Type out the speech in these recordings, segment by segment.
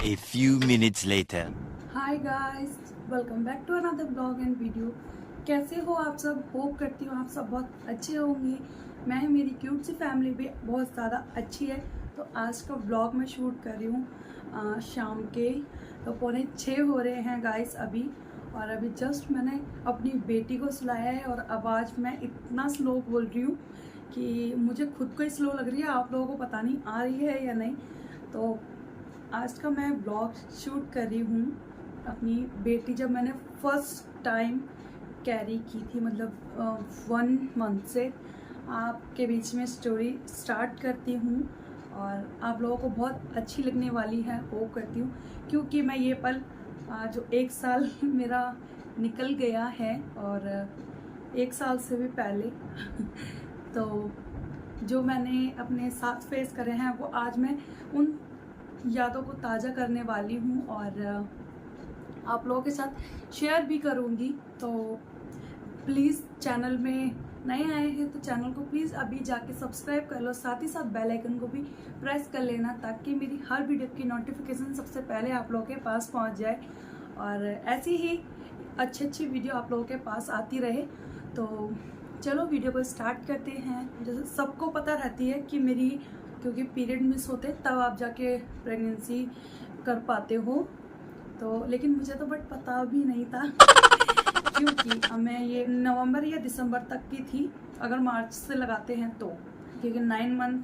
A few minutes later. Hi guys, welcome back to another blog and video. कैसे हो आप सब? Hope करती हूँ आप सब बहुत अच्छे होंगे। मैं मेरी क्यूट सी फैमिली भी बहुत ज़्यादा अच्छी है। तो आज का ब्लॉग मैं शूट कर रही हूँ शाम के तो 5:45 हो रहे हैं गाइस अभी। और अभी जस्ट मैंने अपनी बेटी को सुलाया है और आवाज़ मैं इतना स्लो बोल रही हूँ कि मुझे खुद को ही स्लो लग रही है। आप लोगों को पता नहीं आ रही है या नहीं। तो आज का मैं ब्लॉग शूट कर रही हूँ अपनी बेटी जब मैंने फर्स्ट टाइम कैरी की थी, मतलब 1 मंथ से। आपके बीच में स्टोरी स्टार्ट करती हूँ और आप लोगों को बहुत अच्छी लगने वाली है, होप करती हूँ। क्योंकि मैं ये पल जो 1 साल मेरा निकल गया है और 1 साल से भी पहले तो जो मैंने अपने साथ फेस करे हैं वो आज मैं उन यादों को ताज़ा करने वाली हूँ और आप लोगों के साथ शेयर भी करूँगी। तो प्लीज़ चैनल में नए आए हैं तो चैनल को प्लीज़ अभी जाके सब्सक्राइब कर लो, साथ ही साथ बेल आइकन को भी प्रेस कर लेना ताकि मेरी हर वीडियो की नोटिफिकेशन सबसे पहले आप लोगों के पास पहुंच जाए और ऐसी ही अच्छी वीडियो आप लोगों के पास आती रहे। तो चलो वीडियो को स्टार्ट करते हैं। जैसे सबको पता रहती है कि मेरी क्योंकि पीरियड मिस होते तब आप जाके प्रेगनेंसी कर पाते हो, तो लेकिन मुझे तो बट पता भी नहीं था क्योंकि मैं ये नवंबर या दिसंबर तक की थी अगर मार्च से लगाते हैं तो, क्योंकि 9 मंथ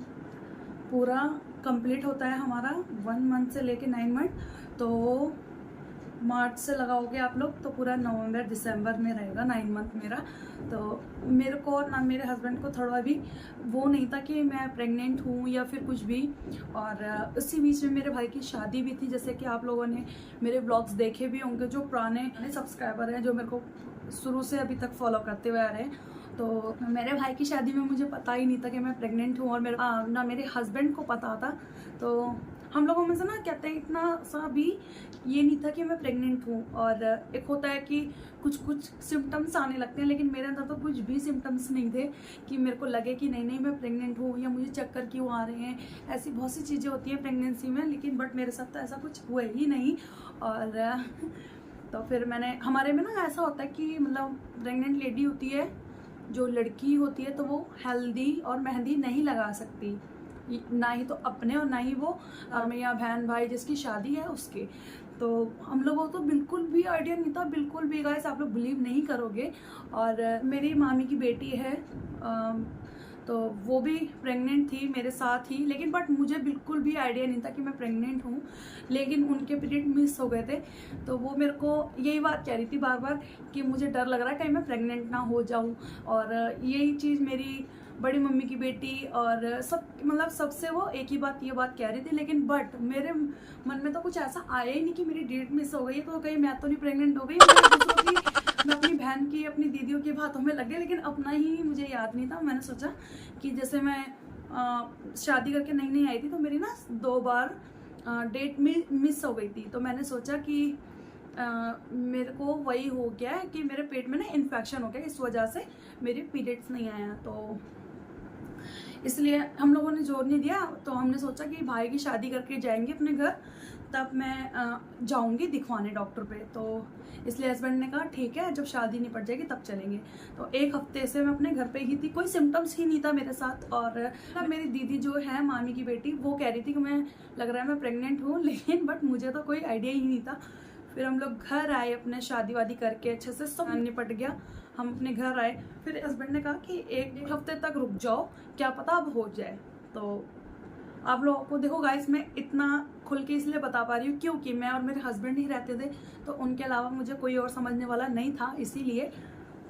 पूरा कंप्लीट होता है हमारा, 1 मंथ से लेके 9 मंथ। तो मार्च से लगाओगे आप लोग तो पूरा नवंबर दिसंबर में रहेगा 9 मंथ मेरा। तो मेरे को ना मेरे हस्बैंड को थोड़ा भी वो नहीं था कि मैं प्रेग्नेंट हूँ या फिर कुछ भी। और उसी बीच में मेरे भाई की शादी भी थी, जैसे कि आप लोगों ने मेरे ब्लॉग्स देखे भी होंगे, जो पुराने सब्सक्राइबर हैं जो मेरे को शुरू से अभी तक फॉलो करते हुए आ रहे हैं। तो मेरे भाई की शादी में मुझे पता ही नहीं था कि मैं प्रेग्नेंट हूँ और ना मेरे हस्बैंड को पता था। तो हम लोगों में से ना कहते हैं इतना सा भी ये नहीं था कि मैं प्रेग्नेंट हूँ। और एक होता है कि कुछ सिम्टम्स आने लगते हैं, लेकिन मेरे अंदर तो कुछ भी सिम्टम्स नहीं थे कि मेरे को लगे कि नहीं मैं प्रेग्नेंट हूँ या मुझे चक्कर क्यों आ रहे हैं। ऐसी बहुत सी चीज़ें होती हैं प्रेगनेंसी में, लेकिन बट मेरे साथ तो ऐसा कुछ हुआ ही नहीं। और तो फिर हमारे में ना ऐसा होता है कि मतलब प्रेग्नेंट लेडी होती है, जो लड़की होती है, तो वो हल्दी और मेहंदी नहीं लगा सकती, ना ही तो अपने और ना ही वो या बहन भाई जिसकी शादी है उसके। तो हम लोगों को बिल्कुल भी आइडिया नहीं था, बिल्कुल भी गाइस आप लोग बिलीव नहीं करोगे। और मेरी मामी की बेटी है तो वो भी प्रेग्नेंट थी मेरे साथ ही, लेकिन बट मुझे बिल्कुल भी आइडिया नहीं था कि मैं प्रेग्नेंट हूँ। लेकिन उनके पीरियड मिस हो गए थे तो वो मेरे को यही बात कह रही थी बार बार कि मुझे डर लग रहा है कहीं मैं प्रेग्नेंट ना हो जाऊँ। और यही चीज़ मेरी बड़ी मम्मी की बेटी और सब मतलब सबसे वो एक ही बात ये बात कह रही थी। लेकिन बट मेरे मन में तो कुछ ऐसा आया ही नहीं कि मेरी डेट मिस हो गई तो कहीं मैं तो नहीं प्रेग्नेंट हो गई। मैं अपनी बहन की अपनी दीदियों की बातों में लगे, लेकिन अपना ही मुझे याद नहीं था। मैंने सोचा कि जैसे मैं शादी करके नई आई थी तो मेरी ना 2 बार डेट मिस हो गई थी। तो मैंने सोचा कि मेरे को वही हो गया है कि मेरे पेट में ना इन्फेक्शन हो गया, इस वजह से मेरे पीरियड्स नहीं आया। तो इसलिए हम लोगों ने जोर नहीं दिया। तो हमने सोचा कि भाई की शादी करके जाएंगे अपने घर, तब मैं जाऊंगी दिखवाने डॉक्टर पे। तो इसलिए हस्बैंड ने कहा ठीक है, जब शादी निपट जाएगी तब चलेंगे। तो 1 हफ्ते से मैं अपने घर पे ही थी, कोई सिम्टम्स ही नहीं था मेरे साथ। और मेरी दीदी जो है मामी की बेटी, वो कह रही थी कि मैं लग रहा है मैं प्रेग्नेंट हूँ, लेकिन बट मुझे तो कोई आइडिया ही नहीं था। फिर हम लोग घर आए, अपने शादी वादी करके अच्छे से सब निपट गया, हम अपने घर आए। फिर हस्बैंड ने कहा कि 1 हफ्ते तक रुक जाओ, क्या पता अब हो जाए। तो आप लोगों को देखो गाइस, मैं इतना खुल के इसलिए बता पा रही हूँ क्योंकि मैं और मेरे हस्बैंड ही रहते थे, तो उनके अलावा मुझे कोई और समझने वाला नहीं था, इसीलिए।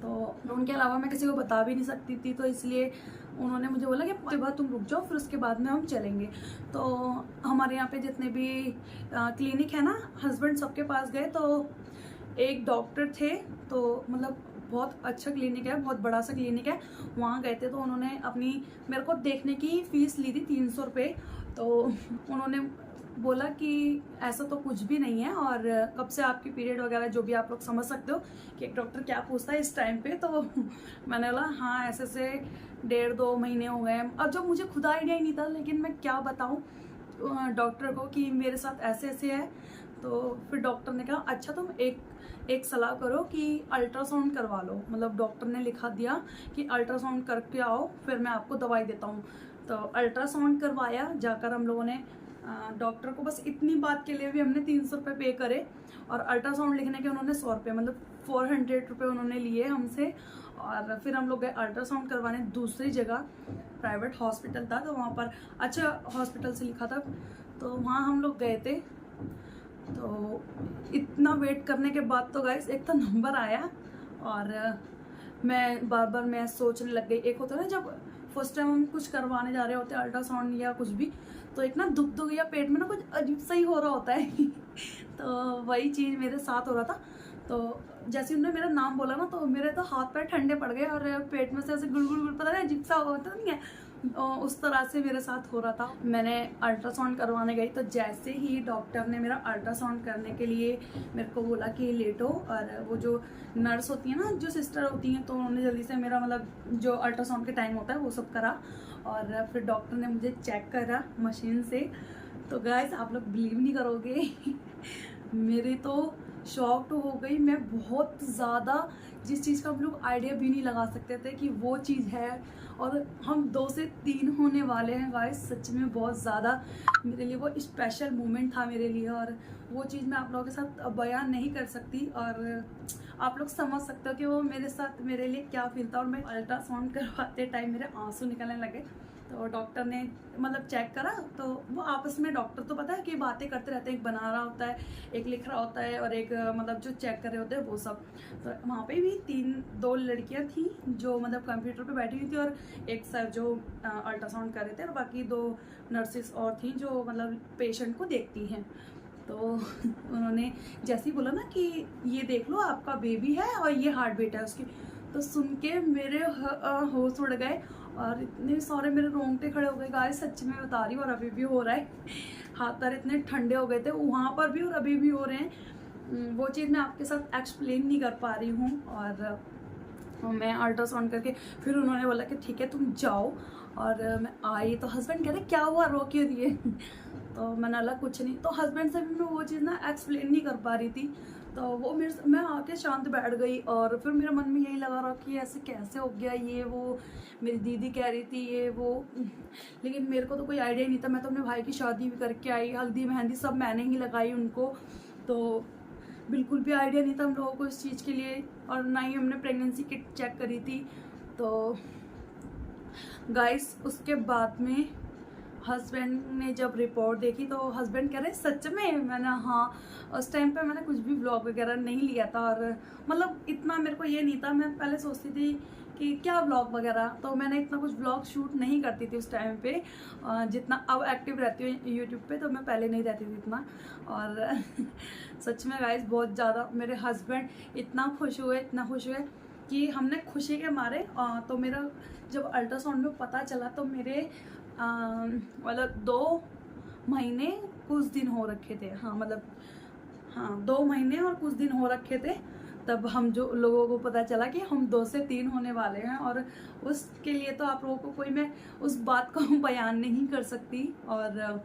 तो उनके अलावा मैं किसी को बता भी नहीं सकती थी, तो इसलिए उन्होंने मुझे बोला कि उसके बाद तुम रुक जाओ, फिर उसके बाद में हम चलेंगे। तो हमारे यहाँ पे जितने भी क्लिनिक है ना, हस्बैंड सबके पास गए। तो एक डॉक्टर थे, तो मतलब बहुत अच्छा क्लिनिक है, बहुत बड़ा सा क्लिनिक है, वहाँ गए थे। तो उन्होंने अपनी मेरे को देखने की फ़ीस ली थी 300 रुपये। तो उन्होंने बोला कि ऐसा तो कुछ भी नहीं है, और कब से आपकी पीरियड वगैरह जो भी आप लोग समझ सकते हो कि एक डॉक्टर क्या पूछता है इस टाइम पे। तो मैंने बोला हाँ ऐसे से 1.5-2 महीने हो गए। अब जब मुझे खुद आइडिया ही नहीं था, लेकिन मैं क्या बताऊँ डॉक्टर को कि मेरे साथ ऐसे ऐसे है। तो फिर डॉक्टर ने कहा अच्छा तुम एक सलाह करो कि अल्ट्रासाउंड करवा लो। मतलब डॉक्टर ने लिखा दिया कि अल्ट्रासाउंड करके आओ, फिर मैं आपको दवाई देता हूँ। तो अल्ट्रासाउंड करवाया जाकर हम लोगों ने। डॉक्टर को बस इतनी बात के लिए भी हमने 300 रुपये पे करे, और अल्ट्रासाउंड लिखने के उन्होंने 100 रुपये, मतलब 400 रुपये उन्होंने लिए हमसे। और फिर हम लोग गए अल्ट्रासाउंड करवाने दूसरी जगह, प्राइवेट हॉस्पिटल था, तो वहाँ पर अच्छा हॉस्पिटल से लिखा था, तो वहाँ हम लोग गए थे। तो इतना वेट करने के बाद तो गाइस एक तो नंबर आया, और मैं बार बार मैं सोचने लग गई। एक होता है ना जब फर्स्ट टाइम हम कुछ करवाने जा रहे होते हैं अल्ट्रासाउंड या कुछ भी, तो एक ना दुख या पेट में ना कुछ अजीब सा ही हो रहा होता है तो वही चीज़ मेरे साथ हो रहा था। तो जैसे उन्होंने मेरा नाम बोला ना, तो मेरे तो हाथ पैर ठंडे पड़ गए, और पेट में से ऐसे गुड़गुड़ पता नहीं अजीब सा होता नहीं है, उस तरह से मेरे साथ हो रहा था। मैंने अल्ट्रासाउंड करवाने गई, तो जैसे ही डॉक्टर ने मेरा अल्ट्रासाउंड करने के लिए मेरे को बोला कि लेटो, और वो जो नर्स होती है ना, जो सिस्टर होती हैं, तो उन्होंने जल्दी से मेरा मतलब जो अल्ट्रासाउंड के टाइम होता है वो सब करा, और फिर डॉक्टर ने मुझे चेक करा मशीन से। तो गाइस आप लोग बिलीव नहीं करोगे मेरी तो शॉक्ड हो गई मैं बहुत ज़्यादा, जिस चीज़ का हम लोग आइडिया भी नहीं लगा सकते थे कि वो चीज़ है, और हम 2 से 3 होने वाले हैं गाइस। सच में बहुत ज़्यादा मेरे लिए वो स्पेशल मोमेंट था मेरे लिए, और वो चीज़ मैं आप लोगों के साथ बयान नहीं कर सकती, और आप लोग समझ सकते हो कि वो मेरे साथ मेरे लिए क्या फील था। और मैं अल्ट्रासाउंड करवाते टाइम मेरे आंसू निकलने लगे। तो डॉक्टर ने मतलब चेक करा, तो वो आपस में डॉक्टर तो पता है कि बातें करते रहते हैं, एक बना रहा होता है, एक लिख रहा होता है, और एक मतलब जो चेक कर रहे होते हैं वो सब। तो वहाँ पे भी 2 लड़कियाँ थी जो मतलब कंप्यूटर पे बैठी हुई थी, और एक सर जो अल्ट्रासाउंड कर रहे थे, और बाकी 2 नर्सेस और थी जो मतलब पेशेंट को देखती हैं। तो उन्होंने जैसे ही बोला ना कि ये देख लो आपका बेबी है और ये हार्ट बीट है उसकी, तो सुन के मेरे होश उड़ गए, और इतने सारे मेरे रोंगटे खड़े हो गए गाइस। सच में बता रही हूँ, और अभी भी हो रहा है। हाथ पैर इतने ठंडे हो गए थे वहाँ पर भी, और अभी भी हो रहे हैं। वो चीज़ मैं आपके साथ एक्सप्लेन नहीं कर पा रही हूँ। और मैं अल्ट्रासाउंड करके फिर उन्होंने बोला कि ठीक है तुम जाओ, और मैं आई। तो हस्बैंड कह रहे क्या हुआ, रो क्यों दिए तो मैंने बोला कुछ नहीं। तो हस्बैंड से भी मैं वो चीज़ ना एक्सप्लेन नहीं कर पा रही थी, तो वो मैं आके शांत बैठ गई। और फिर मेरे मन में यही लगा रहा कि ऐसे कैसे हो गया ये वो, मेरी दीदी कह रही थी ये वो, लेकिन मेरे को तो कोई आइडिया नहीं था। मैं तो अपने भाई की शादी भी करके आई, हल्दी मेहंदी सब मैंने ही लगाई उनको, तो बिल्कुल भी आइडिया नहीं था हम लोगों को इस चीज़ के लिए, और ना ही हमने प्रेगनेंसी किट चेक करी थी। तो गाइस उसके बाद में हस्बैंड ने जब रिपोर्ट देखी, तो हस्बैंड कह रहे सच में। मैंने हाँ, उस टाइम पे मैंने कुछ भी व्लॉग वगैरह नहीं लिया था, और मतलब इतना मेरे को ये नहीं था। मैं पहले सोचती थी कि क्या व्लॉग वगैरह, तो मैंने इतना कुछ व्लॉग शूट नहीं करती थी उस टाइम पे, जितना अब एक्टिव रहती हूँ यूट्यूब पे, तो मैं पहले नहीं रहती थी इतना। और सच में गाइस बहुत ज़्यादा मेरे हस्बैंड इतना खुश हुए कि हमने खुशी के मारे, तो मेरा जब अल्ट्रासाउंड में पता चला, तो मेरे मतलब 2 महीने कुछ दिन हो रखे थे। हाँ मतलब हाँ 2 महीने और कुछ दिन हो रखे थे, तब हम जो लोगों को पता चला कि हम 2 से 3 होने वाले हैं। और उसके लिए तो आप लोगों को कोई मैं उस बात को बयान नहीं कर सकती। और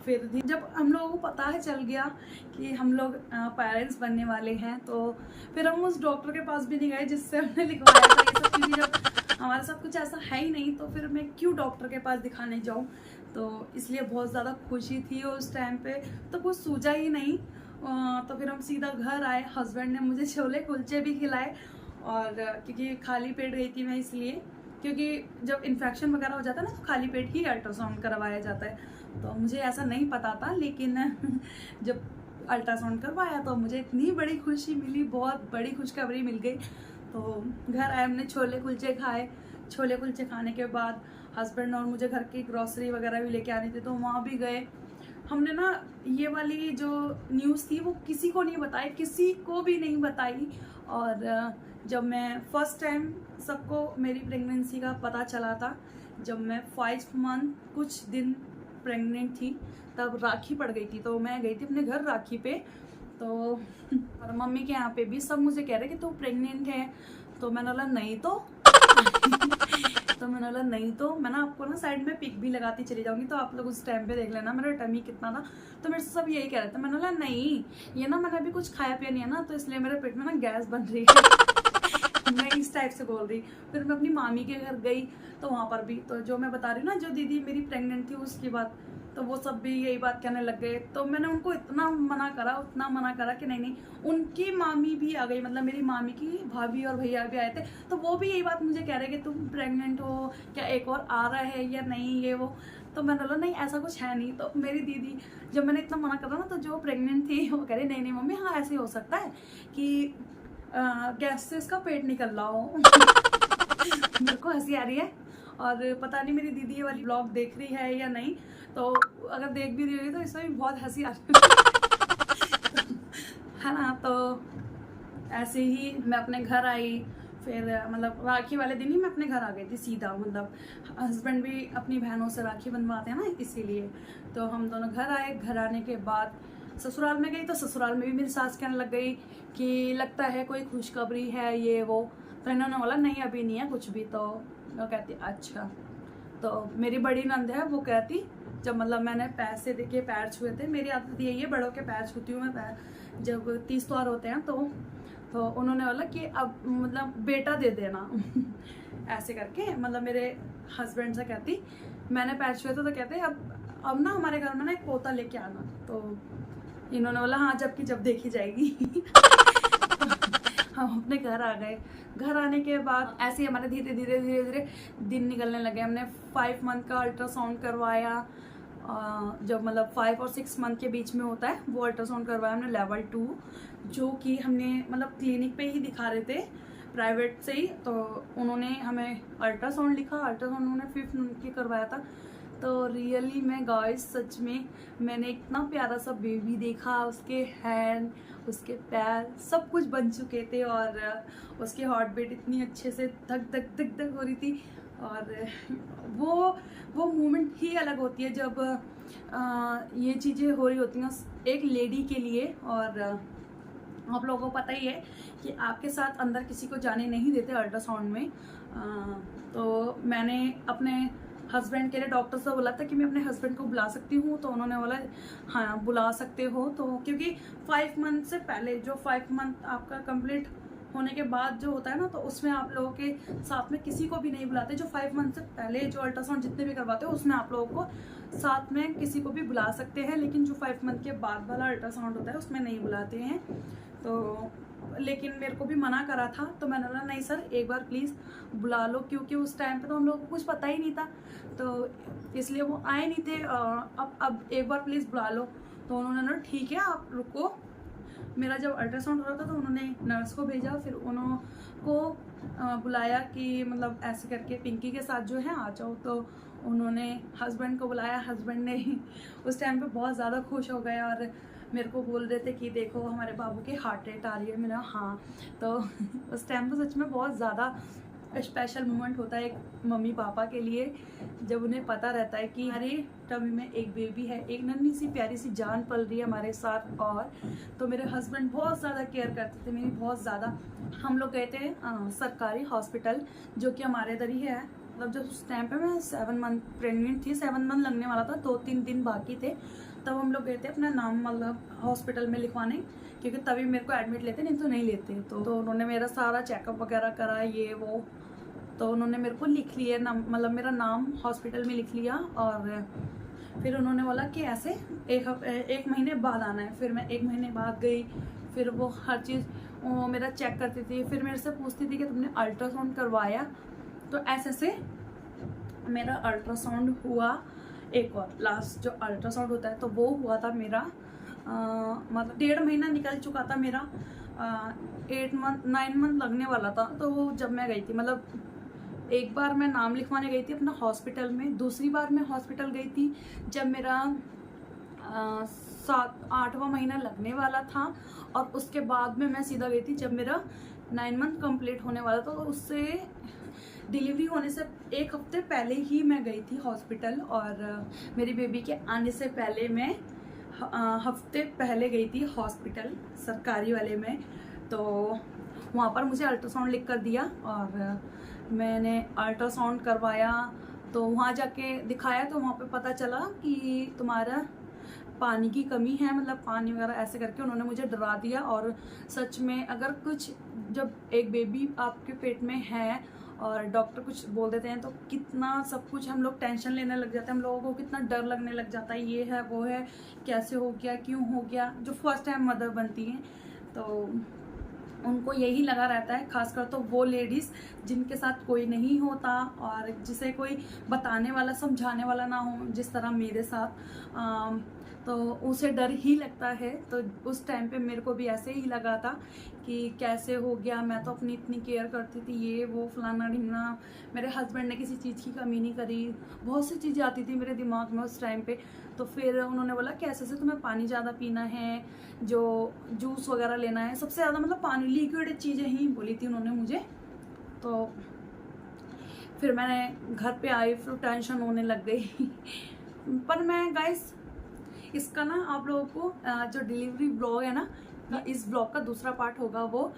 फिर जब हम लोगों को पता है चल गया कि हम लोग पेरेंट्स बनने वाले हैं, तो फिर हम उस डॉक्टर के पास भी नहीं गए जिससे हमने लिखवाया था ये सब, क्योंकि जब हमारे साथ कुछ ऐसा है ही नहीं, तो फिर मैं क्यों डॉक्टर के पास दिखाने जाऊं। तो इसलिए बहुत ज़्यादा खुशी थी उस टाइम पे, तो कुछ सूझा ही नहीं। तो फिर हम सीधा घर आए, हस्बैंड ने मुझे छोले कुलचे भी खिलाए, और क्योंकि खाली पेट गई थी मैं, इसलिए क्योंकि जब इन्फेक्शन वगैरह हो जाता है ना, तो खाली पेट ही अल्ट्रासाउंड करवाया जाता है। तो मुझे ऐसा नहीं पता था, लेकिन जब अल्ट्रासाउंड करवाया तो मुझे इतनी बड़ी खुशी मिली, बहुत बड़ी खुशखबरी मिल गई। तो घर आए, हमने छोले कुलचे खाए। छोले कुलचे खाने के बाद हस्बैंड और मुझे घर की ग्रॉसरी वगैरह भी लेके आनी थी, तो वहाँ भी गए। हमने ना ये वाली जो न्यूज़ थी वो किसी को नहीं बताई, किसी को भी नहीं बताई। और जब मैं फर्स्ट टाइम सबको मेरी प्रेगनेंसी का पता चला था, जब मैं 5 मंथ कुछ दिन प्रेग्नेंट थी, तब राखी पड़ गई थी। तो मैं गई थी अपने घर राखी पे, तो और मम्मी के यहाँ पे भी सब मुझे कह रहे कि तू प्रेग्नेंट है, तो मैंने बोला नहीं तो तो मैंने बोला नहीं, तो मैं ना आपको ना साइड में पिक भी लगाती चली जाऊंगी, तो आप लोग उस टाइम पे देख लेना मेरा टमी कितना था। तो मेरे से सब यही कह रहे थे। मैंने बोला नहीं, ये ना मैंने अभी कुछ खाया पिया नहीं है ना, तो इसलिए मेरे पेट में ना गैस बन रही है। मैं इस टाइप से बोल रही। फिर मैं अपनी मामी के घर गई, तो वहाँ पर भी तो जो मैं बता रही हूँ ना, जो दीदी मेरी प्रेग्नेंट थी उसकी बात, तो वो सब भी यही बात कहने लग गए। तो मैंने उनको इतना मना करा कि नहीं, उनकी मामी भी आ गई, मतलब मेरी मामी की भाभी और भैया भी आए थे, तो वो भी यही बात मुझे कह रहे कि तुम प्रेग्नेंट हो क्या, एक और आ रहा है या नहीं, ये वो। तो मैंने बोला नहीं ऐसा कुछ है नहीं। तो मेरी दीदी, जब मैंने इतना मना करा ना, तो जो प्रेग्नेंट थी वो कह रही नहीं मम्मी, हाँ ऐसे हो सकता है कि गैस से इसका पेट निकल रहा हो। मेरे को हंसी आ रही है, और पता नहीं मेरी दीदी ये वाली ब्लॉग देख रही है या नहीं, तो अगर देख भी रही होगी तो इसमें भी बहुत हंसी आ रही है ना। तो ऐसे ही मैं अपने घर आई, फिर मतलब राखी वाले दिन ही मैं अपने घर आ गई थी सीधा, मतलब हस्बैंड भी अपनी बहनों से राखी बनवाते हैं ना, इसीलिए। तो हम दोनों घर आए। घर आने के बाद ससुराल में गई, तो ससुराल में भी मेरी सास कहने लग गई कि लगता है कोई खुशखबरी है ये वो। तो इन्होंने बोला नहीं अभी नहीं है कुछ भी। तो वो कहती अच्छा। तो मेरी बड़ी नंद है, वो कहती जब मतलब मैंने पैसे देके पैर छुए थे, मेरी आदत यही है बड़ों के पैर छूती हूँ मैं, पैर जब 30 त्योहार होते हैं तो उन्होंने बोला कि अब मतलब बेटा दे देना। ऐसे करके मतलब मेरे हस्बैंड से कहती मैंने पैर छुए थे, तो कहते अब ना हमारे घर में ना एक पोता लेके आना। तो इन्होंने बोला हाँ जबकि जब देखी जाएगी। हम अपने घर आ गए। घर आने के बाद ऐसे ही हमारे धीरे धीरे दिन निकलने लगे। हमने 5 मंथ का अल्ट्रासाउंड करवाया, जब मतलब 5 और 6 मंथ के बीच में होता है वो अल्ट्रासाउंड करवाया हमने लेवल 2, जो कि हमने मतलब क्लिनिक पे ही दिखा रहे थे प्राइवेट से ही। तो उन्होंने हमें अल्ट्रासाउंड लिखा, अल्ट्रासाउंड उन्होंने 5 मंथ की करवाया था। तो रियली में गाइस सच में मैंने इतना प्यारा सा बेबी देखा, उसके हैंड उसके पैर सब कुछ बन चुके थे, और उसकी हार्ट बीट इतनी अच्छे से धक धक धक धक हो रही थी। और वो मोमेंट ही अलग होती है जब ये चीज़ें हो रही होती हैं एक लेडी के लिए। और आप लोगों को पता ही है कि आपके साथ अंदर किसी को जाने नहीं देते अल्ट्रासाउंड में। तो मैंने अपने हस्बैंड के लिए डॉक्टर से बोला था कि मैं अपने हस्बैंड को बुला सकती हूँ, तो उन्होंने बोला हाँ बुला सकते हो। तो क्योंकि 5 मंथ से पहले, जो 5 मंथ आपका कंप्लीट होने के बाद जो होता है ना, तो उसमें आप लोगों के साथ में किसी को भी नहीं बुलाते। जो 5 मंथ से पहले जो अल्ट्रासाउंड जितने भी करवाते हो उसमें आप लोगों को साथ में किसी को भी बुला सकते हैं, लेकिन जो 5 मंथ के बाद वाला अल्ट्रासाउंड होता है उसमें नहीं बुलाते हैं। तो लेकिन मेरे को भी मना करा था, तो मैंने बोला नहीं सर एक बार प्लीज़ बुला लो, क्योंकि उस टाइम पे तो हम लोगों को कुछ पता ही नहीं था, तो इसलिए वो आए नहीं थे। अब एक बार प्लीज़ बुला लो। तो उन्होंने ना ठीक है आप रुको। मेरा जब अल्ट्रासाउंड हो रहा था तो उन्होंने नर्स को भेजा, फिर उनको बुलाया कि मतलब ऐसे करके पिंकी के साथ जो है आ जाओ। तो उन्होंने हस्बैंड को बुलाया। हस्बैंड ने उस टाइम पे बहुत ज़्यादा खुश हो गए और मेरे को बोल रहे थे कि देखो हमारे बाबू की हार्ट रेट आ रही है। मैंने हाँ। तो उस टाइम पे सच में बहुत ज़्यादा स्पेशल मोमेंट होता है एक मम्मी पापा के लिए, जब उन्हें पता रहता है कि हमारे टमी में एक बेबी है, एक नन्ही सी प्यारी सी जान पल रही है हमारे साथ। और तो मेरे हस्बैंड बहुत ज़्यादा केयर करते थे मेरी, बहुत ज़्यादा। हम लोग गए थे सरकारी हॉस्पिटल जो कि हमारे इधर ही है। मतलब जब उस टाइम पे मैं 7 मंथ प्रेग्नेंट थी, 7 मंथ लगने वाला था, 2-3 दिन बाकी थे, तब हम लोग गए थे अपना नाम मतलब हॉस्पिटल में लिखवाने, क्योंकि तभी मेरे को एडमिट लेते, नहीं तो नहीं लेते। तो उन्होंने मेरा सारा चेकअप वगैरह करा ये वो, तो उन्होंने मेरे को लिख लिया नाम, मतलब मेरा नाम हॉस्पिटल में लिख लिया। और फिर उन्होंने बोला कि ऐसे एक महीने बाद आना है। फिर मैं 1 महीने बाद गई, फिर वो हर चीज़ वो मेरा चेक करती थी, फिर मेरे से पूछती थी कि तुमने अल्ट्रासाउंड करवाया। तो ऐसे से मेरा अल्ट्रासाउंड हुआ। एक और लास्ट जो अल्ट्रासाउंड होता है तो वो हुआ था मेरा मतलब 1.5 महीना निकल चुका था मेरा, 9 मंथ लगने वाला था। तो वो जब मैं गई थी, मतलब एक बार मैं नाम लिखवाने गई थी अपना हॉस्पिटल में, दूसरी बार मैं हॉस्पिटल गई थी जब मेरा 7-8वां महीना लगने वाला था, और उसके बाद में मैं सीधा गई थी जब मेरा 9 मंथ कंप्लीट होने वाला था। तो उससे डिलीवरी होने से 1 हफ्ते पहले ही मैं गई थी हॉस्पिटल, और मेरी बेबी के आने से पहले मैं हफ्ते पहले गई थी हॉस्पिटल सरकारी वाले में। तो वहाँ पर मुझे अल्ट्रासाउंड लिख कर दिया, और मैंने अल्ट्रासाउंड करवाया, तो वहाँ जाके दिखाया तो वहाँ पे पता चला कि तुम्हारा पानी की कमी है, मतलब पानी वगैरह ऐसे करके उन्होंने मुझे डरा दिया। और सच में अगर कुछ, जब एक बेबी आपके पेट में है और डॉक्टर कुछ बोल देते हैं तो कितना सब कुछ हम लोग टेंशन लेने लग जाते हैं, हम लोगों को कितना डर लगने लग जाता है, ये है वो है, कैसे हो गया, क्यों हो गया। जो फर्स्ट टाइम मदर बनती हैं तो उनको यही लगा रहता है, खासकर तो वो लेडीज़ जिनके साथ कोई नहीं होता और जिसे कोई बताने वाला समझाने वाला ना हो, जिस तरह मेरे साथ, तो उसे डर ही लगता है। तो उस टाइम पे मेरे को भी ऐसे ही लगा था कि कैसे हो गया, मैं तो अपनी इतनी केयर करती थी, ये वो फलाना ढिमना, मेरे हस्बैंड ने किसी चीज़ की कमी नहीं करी, बहुत सी चीज़ें आती थी मेरे दिमाग में उस टाइम पे। तो फिर उन्होंने बोला कि ऐसे से तुम्हें पानी ज़्यादा पीना है, जो जूस वगैरह लेना है, सबसे ज़्यादा मतलब पानी, लिक्विड चीज़ें ही बोली थी उन्होंने मुझे। तो फिर मैंने घर पे आई, फिर टेंशन होने लग गई पर मैं गाइस इसका ना आप लोगों को जो डिलीवरी ब्लॉग है ना, इस ब्लॉग का दूसरा पार्ट होगा वो,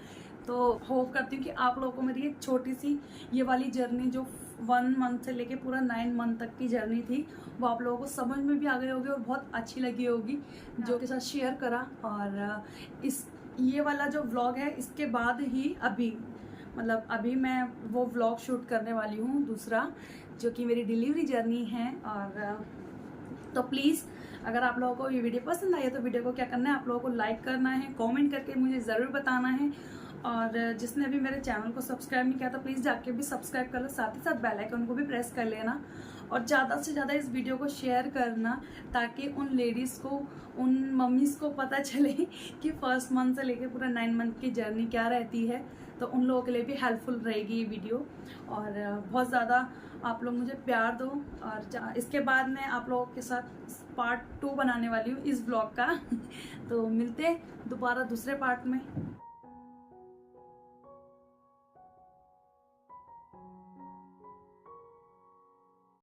तो होप करती हूँ कि आप लोगों को मेरी एक छोटी सी ये वाली जर्नी जो 1 मंथ से लेके पूरा 9 मंथ तक की जर्नी थी, वो आप लोगों को समझ में भी आ गई होगी और बहुत अच्छी लगी होगी, जो के साथ शेयर करा। और ये वाला जो व्लॉग है इसके बाद ही अभी मैं वो व्लॉग शूट करने वाली हूँ दूसरा, जो कि मेरी डिलीवरी जर्नी है। और तो प्लीज़ अगर आप लोगों को ये वीडियो पसंद आई है तो वीडियो को क्या करना है, आप लोगों को लाइक करना है, कमेंट करके मुझे ज़रूर बताना है। और जिसने भी मेरे चैनल को सब्सक्राइब नहीं किया तो प्लीज़ जाके भी सब्सक्राइब कर लो, साथ ही साथ बेल आइकन को भी प्रेस कर लेना और ज़्यादा से ज़्यादा इस वीडियो को शेयर करना, ताकि उन लेडीज़ को, उन मम्मीज़ को पता चले कि फर्स्ट मंथ से लेके पूरा 9 मंथ की जर्नी क्या रहती है। तो उन लोगों के लिए भी हेल्पफुल रहेगी ये वीडियो। और बहुत ज़्यादा आप लोग मुझे प्यार दो। और इसके बाद मैं आप लोगों के साथ पार्ट 2 बनाने वाली हूँ इस ब्लॉग का तो मिलते हैं दोबारा दूसरे पार्ट में।